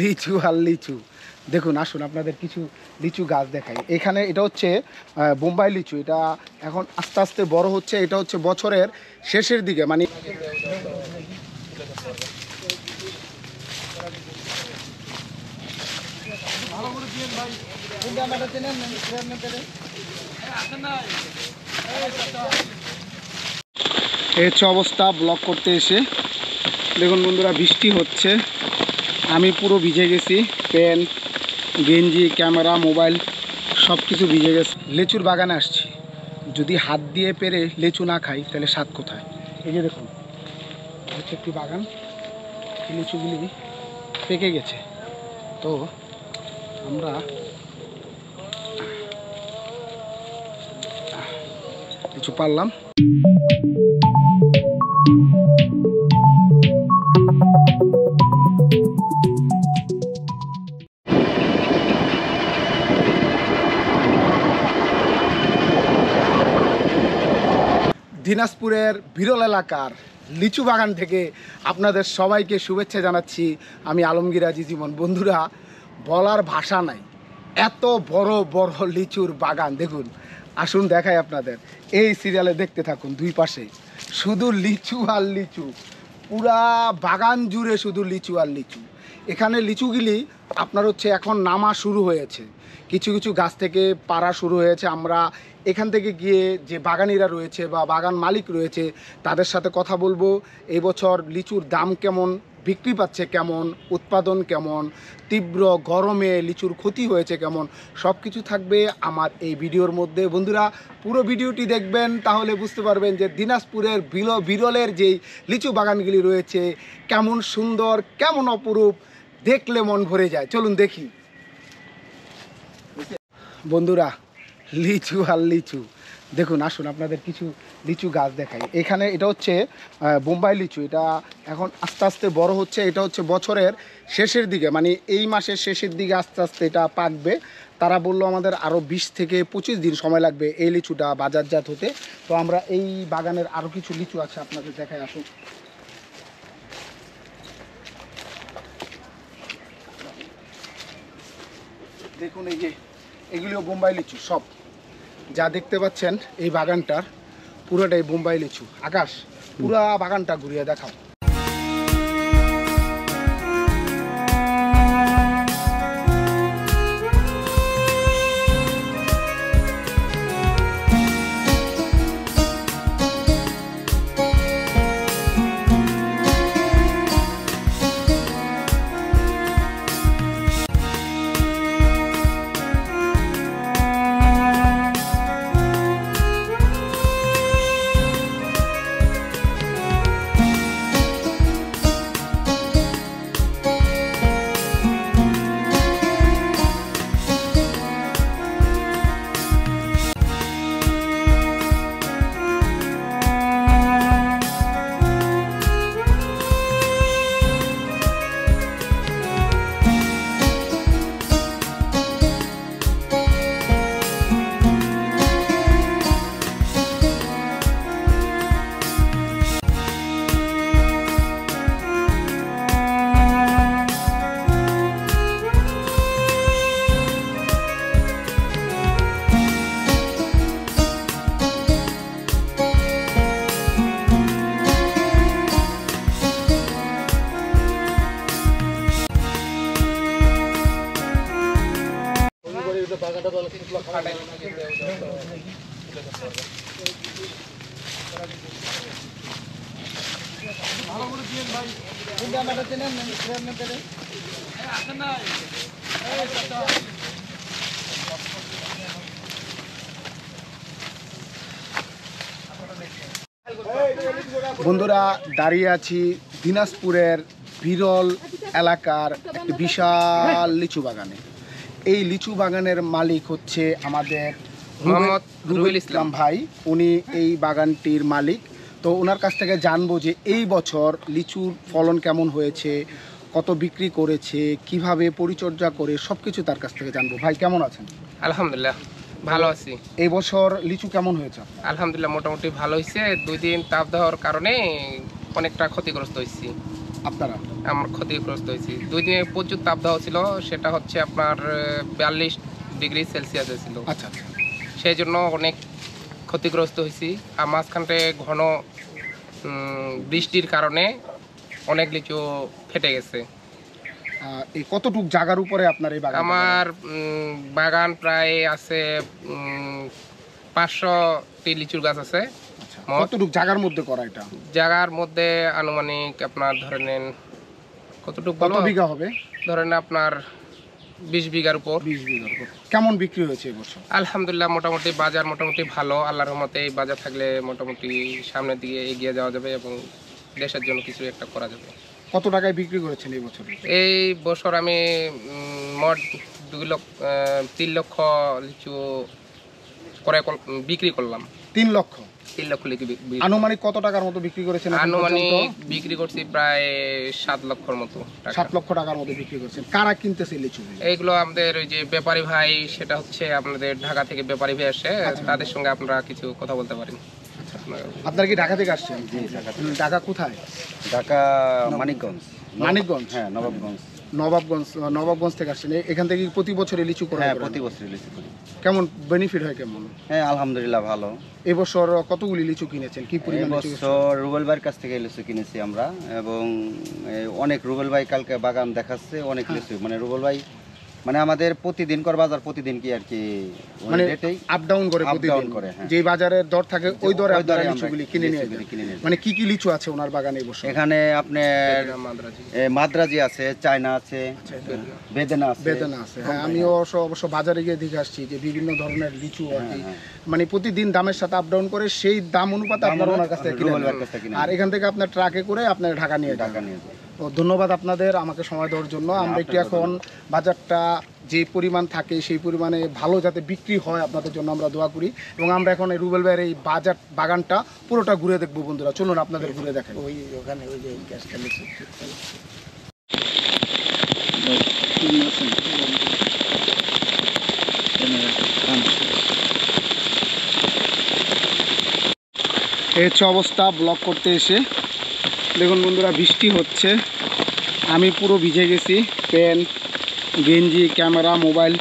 লিচু আর লিচু। দেখুন আসুন আপনাদের কিছু লিচু গাছ দেখাই। এখানে এটা হচ্ছে বোম্বাই লিচু। এটা এখন আস্তে আস্তে বড় হচ্ছে। এটা হচ্ছে বছরের শেষের দিকে, মানে এই হচ্ছে অবস্থা ব্লগ করতে এসে। দেখুন বন্ধুরা, বৃষ্টি হচ্ছে, আমি পুরো ভিজে গেছি, প্যান্ট, গেঞ্জি, ক্যামেরা, মোবাইল সব কিছু ভিজে গেছে। লিচুর বাগানে আসছি, যদি হাত দিয়ে পেরে লিচু না খাই তাহলে স্বাদ কোথায়। এই যে দেখুন, হচ্ছে একটি বাগান, লিচুগুলি পেকে গেছে, তো আমরা লিচু পারলাম। দিনাজপুরের বিরল এলাকার লিচু বাগান থেকে আপনাদের সবাইকে শুভেচ্ছা জানাচ্ছি। আমি আলমগীর আজি জীবন। বন্ধুরা, বলার ভাষা নাই, এত বড় বড় লিচুর বাগান। দেখুন, আসুন দেখাই আপনাদের। এই সিরিয়ালে দেখতে থাকুন, দুই পাশে শুধু লিচু আর লিচু, পুরা বাগান জুড়ে শুধু লিচু আর লিচু। এখানে লিচুগুলি আপনার হচ্ছে এখন নামা শুরু হয়েছে, কিছু কিছু গাছ থেকে পাড়া শুরু হয়েছে। আমরা এখান থেকে গিয়ে যে বাগানিরা রয়েছে বা বাগান মালিক রয়েছে তাদের সাথে কথা বলবো। এই বছর লিচুর দাম কেমন, বিক্রি পাচ্ছে কেমন, উৎপাদন কেমন, তীব্র গরমে লিচুর ক্ষতি হয়েছে কেমন, সব কিছু থাকবে আমার এই ভিডিওর মধ্যে। বন্ধুরা, পুরো ভিডিওটি দেখবেন, তাহলে বুঝতে পারবেন যে দিনাজপুরের বিরলের যেই লিচু বাগানগুলি রয়েছে কেমন সুন্দর, কেমন অপরূপ, দেখলে মন ভরে যায়। চলুন দেখি। বন্ধুরা, লিচু আর লিচু। দেখুন আসুন আপনাদের কিছু লিচু গাছ দেখাই। এখানে এটা হচ্ছে বোম্বাই লিচু। এটা এখন আস্তে আস্তে বড় হচ্ছে। এটা হচ্ছে বছরের শেষের দিকে, মানে এই মাসের শেষের দিকে আস্তে আস্তে এটা পাকবে। তারা বললো আমাদের আরও 20 থেকে 25 দিন সময় লাগবে এই লিচুটা বাজারজাত হতে। তো আমরা এই বাগানের আরও কিছু লিচু আছে আপনাদের দেখাই, আসুন। দেখুন এই যে এগুলিও বোম্বাই লিচু, সব যা দেখতে পাচ্ছেন এই বাগানটার পুরোটাই বোম্বাই লিচু। আকাশ, পুরা বাগানটা ঘুরিয়ে দেখাও। বন্ধুরা, দাঁড়িয়ে আছি দিনাজপুরের বিরল এলাকার একটি বিশাল লিচু বাগানে। এই লিচু বাগানের মালিক হচ্ছে আমাদের রুবেল ইসলাম ভাই। উনি এই বাগানটির মালিক। তো ওনার কাছ থেকে জানবো যে এই বছর লিচুর ফলন কেমন হয়েছে, কত বিক্রি করেছে, কিভাবে পরিচর্যা করে, সব কিছু তার কাছ থেকে জানবো। ভাই কেমন আছেন? আলহামদুলিল্লাহ ভালো আছি। এই বছর লিচু কেমন হয়েছে? আলহামদুলিল্লাহ মোটামুটি ভালো হয়েছে। 2 দিন তাপ দেওয়ার কারণে অনেকটা ক্ষতিগ্রস্ত হয়েছি। আপনারা? আমার ক্ষতিগ্রস্ত হয়েছি। 2 দিনে প্রচুর তাপদাহ ছিল, সেটা হচ্ছে আপনার 42 ডিগ্রি সেলসিয়াসে ছিল। আচ্ছা আচ্ছা। সেই জন্য অনেক ক্ষতিগ্রস্ত হয়েছি। আর মাঝখানটে ঘন বৃষ্টির কারণে অনেক লিচু ফেটে গেছে। এই কতটুক জায়গার উপরে আপনার এই বাগান? আমার বাগান প্রায় আছে 500টি লিচুর গাছ আছে। আচ্ছা, মোট কতটুক জায়গার মধ্যে করা এটা? জায়গার মধ্যে আনুমানিক আপনার ধরে নেন কতটুকু, কত বিঘা হবে? ধরেন আপনার 20 বিঘার উপর। 20 বিঘার উপর। কেমন বিক্রি হয়েছে এবছর? আলহামদুলিল্লাহ, মোটামুটি বাজার মোটামুটি ভালো। আল্লাহর রহমতে এই বাজার থাকলে মোটামুটি সামনের দিকে এগিয়ে যাওয়া যাবে এবং দেশের জন্য কিছু একটা করা যাবে। কত টাকায় বিক্রি করেছেন এই বছর? এই বছর আমি মোট 3 লক্ষ লিচু করে বিক্রি করলাম। 3 লক্ষ? 3 লক্ষ লিচু আনুমানিক কত টাকার মতো বিক্রি করেছেন? আনুমানিক বিক্রি করছি প্রায় 7 লক্ষর মতো টাকা। 7 লক্ষ টাকার মতো বিক্রি করেছেন। কারা কিনতেছে লিচু? এইগুলো আমাদের ওই যে ব্যাপারী ভাই, সেটা হচ্ছে আপনাদের ঢাকা থেকে ব্যাপারী ভাই আসে, তাদের সঙ্গে আপনারা কিছু কথা বলতে পারেন। আপনারা কি ঢাকা থেকে আসছেন? ঢাকা কোথায়? ঢাকা মানিকগঞ্জ। মানিকগঞ্জ? হ্যাঁ, নবাবগঞ্জ। নবাবগঞ্জ থেকে আসছেন। এখান থেকে প্রতি বছরই লিচু করা? হ্যাঁ, প্রতি বছর লিচু করি। কেমন বেনিফিট হয় কেমন? হ্যাঁ, আলহামদুলিল্লাহ ভালো। এবছর কতগুলি লিচু কিনেছেন? কি পরিমাণ লিচু? এবছর রুবেল ভাইয়ের কাছ থেকে লিচু কিনেছি আমরা, এবং অনেক রুবেল ভাই কালকে বাগান দেখাচ্ছে, অনেক লিচু। মানে রুবেল ভাই মানে আমাদের প্রতিদিন কর বাজার, প্রতিদিন কি আর কি মানে রেটেই আপ ডাউন করে, প্রতিদিন করে। হ্যাঁ, যে বাজারের দর থাকে ওই দরে আপনারা আমরা লিচুগুলি কিনে নিয়ে যান। মানে কি কি লিচু আছে ওনার বাগানে এবছর? এখানে আপনার মাদ্রাজি আছে, চায়না আছে, বেদেনা আছে। বেদানা আছে। হ্যাঁ, আমি অবশ্য বাজারে গিয়ে দেখে আসছি যে বিভিন্ন ধরনের লিচু আর কি মানে প্রতিদিন দামের সাথে আপ ডাউন করে, সেই দাম অনুপাতে আপনারা ওনার কাছ থেকে কিনে নেন। আর এখান থেকে আপনার ট্রাকে করে আপনার ঢাকা নিয়ে যান। ও ধন্যবাদ আপনাদের আমাকে সময় দেওয়ার জন্য। আমরা একটু এখন বাজারটা যে পরিমাণ থাকে সেই পরিমাণে ভালো যাতে বিক্রি হয় আপনাদের জন্য আমরা দোয়া করি। এবং আমরা এখন এই রুবেল ভাইয়ের এই বাগানটা পুরোটা ঘুরে দেখবো বন্ধুরা। চলুন আপনাদের ঘুরে দেখেন। ওই ওখানে ওই যে গ্যাসটা লিচু এই হচ্ছে অবস্থা ব্লগ করতে এসে। দেখুন বন্ধুরা, বৃষ্টি হচ্ছে, আমি পুরো ভিজে গেছি। প্যান্ট, গেঞ্জি, ক্যামেরা, মোবাইল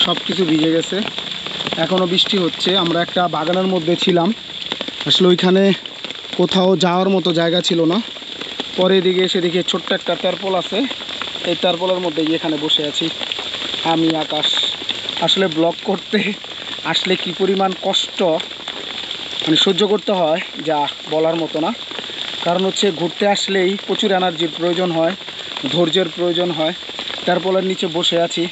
সব কিছু ভিজে গেছে। এখনও বৃষ্টি হচ্ছে। আমরা একটা বাগানের মধ্যে ছিলাম, আসলে ওইখানে কোথাও যাওয়ার মতো জায়গা ছিল না। পরে দিকে এসে দেখি ছোট্ট একটা তারপল আছে, এই তারপলের মধ্যে এখানে বসে আছি আমি, আকাশ। আসলে ব্লগ করতে আসলে কি পরিমাণ কষ্ট মানে সহ্য করতে হয় যা বলার মতো না। কারণ হচ্ছে ঘুরতে আসলেই প্রচুর এনার্জির প্রয়োজন হয়, ধৈর্যের প্রয়োজন হয়। তারপলের নিচে বসে আছি,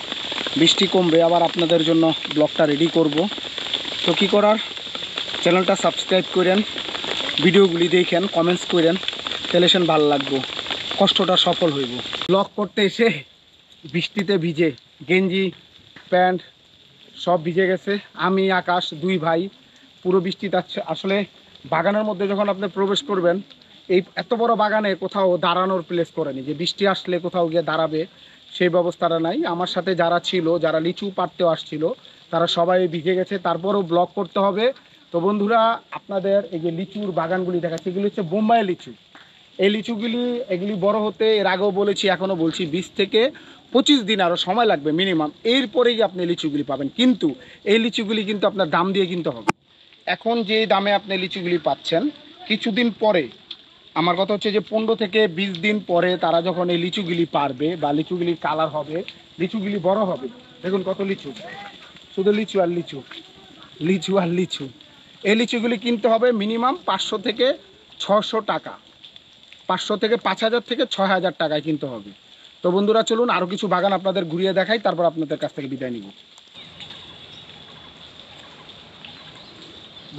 বৃষ্টি কমবে আবার আপনাদের জন্য ব্লগটা রেডি করব। তো কী করার, চ্যানেলটা সাবস্ক্রাইব করেন, ভিডিওগুলি দেখেন, কমেন্টস করেন, তাহলে ভালো লাগবো, কষ্টটা সফল হইব। ব্লগ করতে এসে বৃষ্টিতে ভিজে, গেঞ্জি প্যান্ট সব ভিজে গেছে। আমি, আকাশ, 2 ভাই পুরো বৃষ্টিতে আসলে বাগানের মধ্যে যখন আপনি প্রবেশ করবেন, এই এত বড় বাগানে কোথাও দাঁড়ানোর প্লেস করেনি যে বৃষ্টি আসলে কোথাও গিয়ে দাঁড়াবে, সেই ব্যবস্থাটা নাই। আমার সাথে যারা ছিল, যারা লিচু পাড়তেও আসছিল, তারা সবাই ভিজে গেছে, তারপরও ব্লগ করতে হবে। তো বন্ধুরা, আপনাদের এই যে লিচুর বাগানগুলি দেখাচ্ছে, এগুলি হচ্ছে বোম্বাই লিচু। এই লিচুগুলি এগুলি বড় হতে এর আগেও বলেছি, এখনও বলছি, 20 থেকে 25 দিন আরও সময় লাগবে মিনিমাম। এরপরেই আপনি লিচুগুলি পাবেন। কিন্তু এই লিচুগুলি কিন্তু আপনার দাম দিয়ে কিনতে হবে। এখন যে দামে আপনি লিচুগুলি পাচ্ছেন, কিছুদিন পরে, আমার কথা হচ্ছে যে 15 থেকে 20 দিন পরে তারা যখন এই লিচুগুলি পারবে বা লিচুগুলি কালার হবে, লিচুগুলি বড় হবে, দেখুন কত লিচু, শুধু লিচু আর লিচু, লিচু আর লিচু। এই লিচুগুলি কিনতে হবে মিনিমাম 500 থেকে 600 টাকা, 500 থেকে 5000 থেকে 6000 টাকায় কিনতে হবে। তো বন্ধুরা চলুন আরও কিছু বাগান আপনাদের ঘুরিয়ে দেখাই, তারপর আপনাদের কাছ থেকে বিদায় নিব।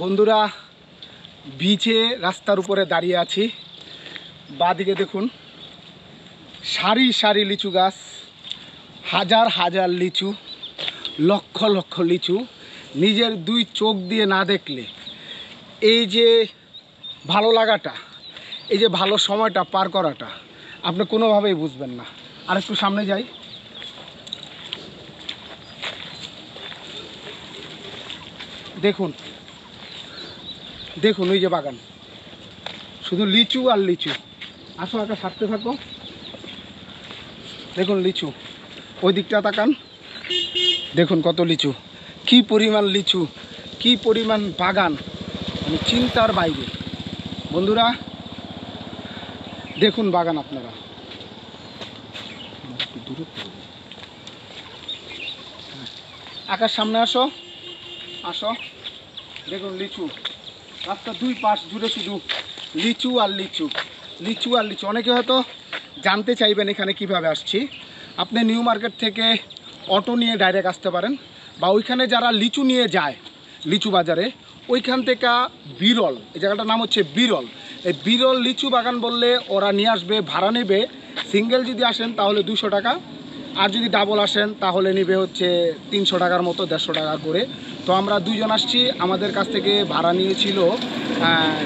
বন্ধুরা, বিচে রাস্তার উপরে দাঁড়িয়ে আছি। বাঁদিকে দেখুন সারি সারি লিচু গাছ, হাজার হাজার লিচু, লক্ষ লক্ষ লিচু। নিজের 2 চোখ দিয়ে না দেখলে এই যে ভালো লাগাটা, এই যে ভালো সময়টা পার করাটা আপনি কোনোভাবেই বুঝবেন না। আর একটু সামনে যাই, দেখুন দেখুন ওই যে বাগান, শুধু লিচু আর লিচু। আসো আকাশ, হাঁটতে থাকো। দেখুন লিচু, ওই দিকটা তাকান, দেখুন কত লিচু, কি পরিমাণ লিচু, কি পরিমাণ বাগান, মানে চিন্তার বাইরে। বন্ধুরা দেখুন বাগান আপনারা। আকাশ সামনে আসো, আসো, দেখুন লিচু, রাস্তার দুই পাশ জুড়ে শুধু লিচু আর লিচু, লিচু আর লিচু। অনেকে হয়তো জানতে চাইবেন এখানে কিভাবে আসছি। আপনি নিউ মার্কেট থেকে অটো নিয়ে ডাইরেক্ট আসতে পারেন, বা ওইখানে যারা লিচু নিয়ে যায় লিচু বাজারে, ওইখান থেকে বিরল, এই জায়গাটার নাম হচ্ছে বিরল। এই বিরল লিচু বাগান বললে ওরা নিয়ে আসবে, ভাড়া নেবে। সিঙ্গেল যদি আসেন তাহলে 200 টাকা, আর যদি ডাবল আসেন তাহলে নেবে হচ্ছে 300 টাকার মতো, 150 টাকা করে। তো আমরা দুইজন আসছি, আমাদের কাছ থেকে ভাড়া নিয়েছিল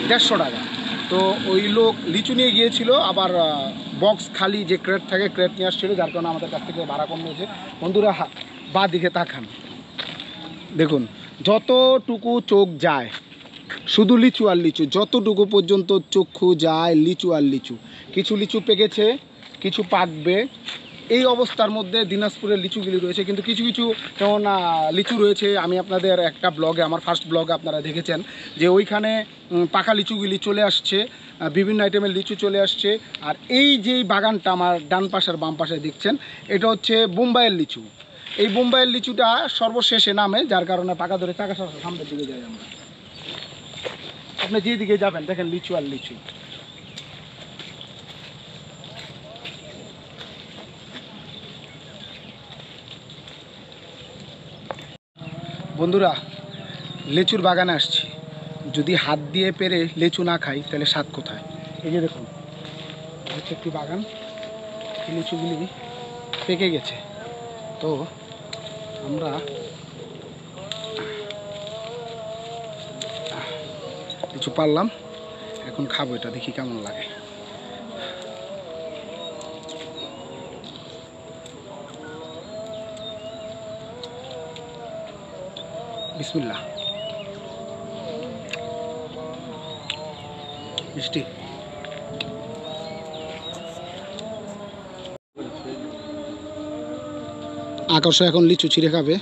150 টাকা। তো ওই লোক লিচু নিয়ে গিয়েছিল, আবার বক্স খালি যে ক্রেট থাকে ক্রেট নিয়ে আসছিল, যার কারণে আমাদের কাছ থেকে ভাড়া কম নিয়েছে। বন্ধুরা বা দিকে তাকান, দেখুন যতটুকু চোখ যায় শুধু লিচু আর লিচু, যতটুকু পর্যন্ত চক্ষু যায় লিচু আর লিচু। কিছু লিচু পেকেছে, কিছু পাকবে। এই অবস্থার মধ্যে দিনাজপুরের লিচুগুলি রয়েছে, কিন্তু কিছু কিছু যেমন লিচু রয়েছে, আমি আপনাদের একটা ব্লগে, আমার ফার্স্ট ব্লগে আপনারা দেখেছেন যে ওইখানে পাকা লিচুগুলি চলে আসছে, বিভিন্ন আইটেমের লিচু চলে আসছে। আর এই যেই বাগানটা আমার ডান পাশের বাম পাশে দেখছেন, এটা হচ্ছে বোম্বাইয়ের লিচু। এই বোম্বাইয়ের লিচুটা সর্বশেষে নামে, যার কারণে পাকা ধরে টাকা সামনের দিকে যাই আমরা। আপনি যেদিকে যাবেন দেখেন লিচু আর লিচু। বন্ধুরা লিচুর বাগানে আসছি, যদি হাত দিয়ে পেরে লিচু না খাই তাহলে স্বাদ কোথায়? এই যে দেখুন, হচ্ছে একটি বাগান, এই লিচুগুলি পেকে গেছে। তো আমরা লিচু পারলাম, এখন খাবো, এটা দেখি কেমন লাগে। বিসমিল্লাহ। মিষ্টি। আকর্ষ এখন লিচু ছিঁড়ে খাবে।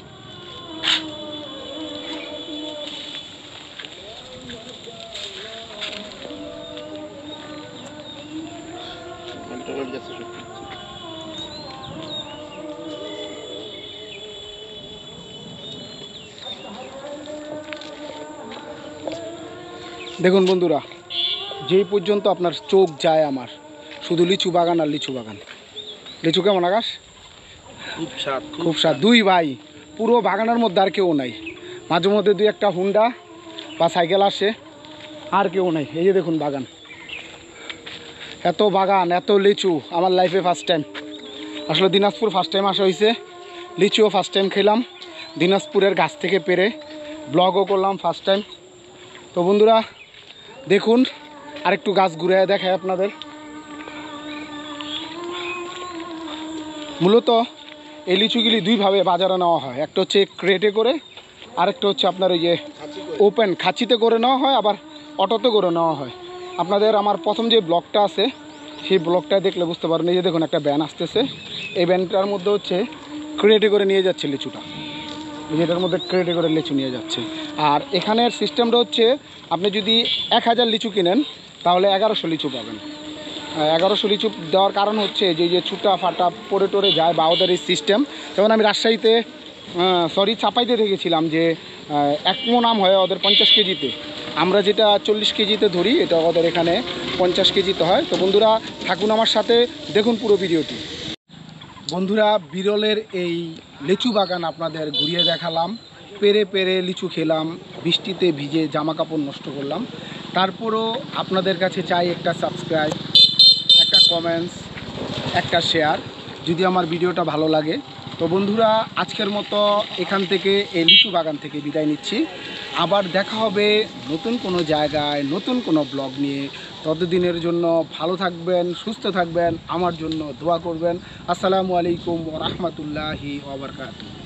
দেখুন বন্ধুরা, যেই পর্যন্ত আপনার চোখ যায় আমার শুধু লিচু বাগান আর লিচু বাগান। লিচু কেমন আকাশ? খুব স্বাদ, খুব স্বাদ। দুই ভাই, পুরো বাগানের মধ্যে আর কেউ নাই, মাঝে মধ্যে দুই একটা হুন্ডা বা সাইকেল আসে, আর কেউ নাই। এই যে দেখুন বাগান, এত বাগান, এত লিচু আমার লাইফে ফার্স্ট টাইম। আসলে দিনাজপুর ফার্স্ট টাইম আসা হয়েছে, লিচুও ফার্স্ট টাইম খেলাম, দিনাজপুরের গাছ থেকে পেরে ব্লগও করলাম ফার্স্ট টাইম। তো বন্ধুরা দেখুন, আরেকটু গাছ ঘুরে দেখায় আপনাদের। মূলত এই লিচুগুলি দুইভাবে বাজারে নেওয়া হয়, একটা হচ্ছে ক্রেটে করে, আরেকটা হচ্ছে আপনার ওই যে ওপেন খাঁচিতে করে নেওয়া হয়, আবার অটোতে করে নেওয়া হয়। আপনাদের আমার প্রথম যে ব্লগটা আছে সেই ব্লগটা দেখলে বুঝতে পারেন। এই যে দেখুন একটা ভ্যান আসতেছে, এই ভ্যানটার মধ্যে হচ্ছে ক্রেটে করে নিয়ে যাচ্ছে লিচুটা, যেটার মধ্যে ক্রেটে করে লিচু নিয়ে যাচ্ছে। আর এখানের সিস্টেমটা হচ্ছে আপনি যদি 1000 লিচু কিনেন তাহলে 1100 লিচু পাবেন। 1100 লিচু দেওয়ার কারণ হচ্ছে যে ছুটা ফাটা পড়ে টরে যায় বা ওদের এই সিস্টেম। যেমন আমি রাজশাহীতে চাপাইতে দেখেছিলাম যে 1 মণ আম হয় ওদের 50 কেজিতে, আমরা যেটা 40 কেজিতে ধরি, এটা ওদের এখানে 50 কেজিতে হয়। তো বন্ধুরা থাকুন আমার সাথে, দেখুন পুরো ভিডিওটি। বন্ধুরা বিরলের এই লিচু বাগান আপনাদের ঘুরিয়ে দেখালাম, পেরে পেরে লিচু খেলাম, বৃষ্টিতে ভিজে জামা কাপড় নষ্ট করলাম। তারপরও আপনাদের কাছে চাই একটা সাবস্ক্রাইব, একটা কমেন্টস, একটা শেয়ার, যদি আমার ভিডিওটা ভালো লাগে। তো বন্ধুরা আজকের মতো এখান থেকে, এই লিচু বাগান থেকে বিদায় নিচ্ছি। আবার দেখা হবে নতুন কোনো জায়গায়, নতুন কোনো ব্লগ নিয়ে। ততদিনের জন্য ভালো থাকবেন, সুস্থ থাকবেন, আমার জন্য দোয়া করবেন। আসসালামু আলাইকুম ওয়া রাহমাতুল্লাহি ওয়া বারাকাতুহু।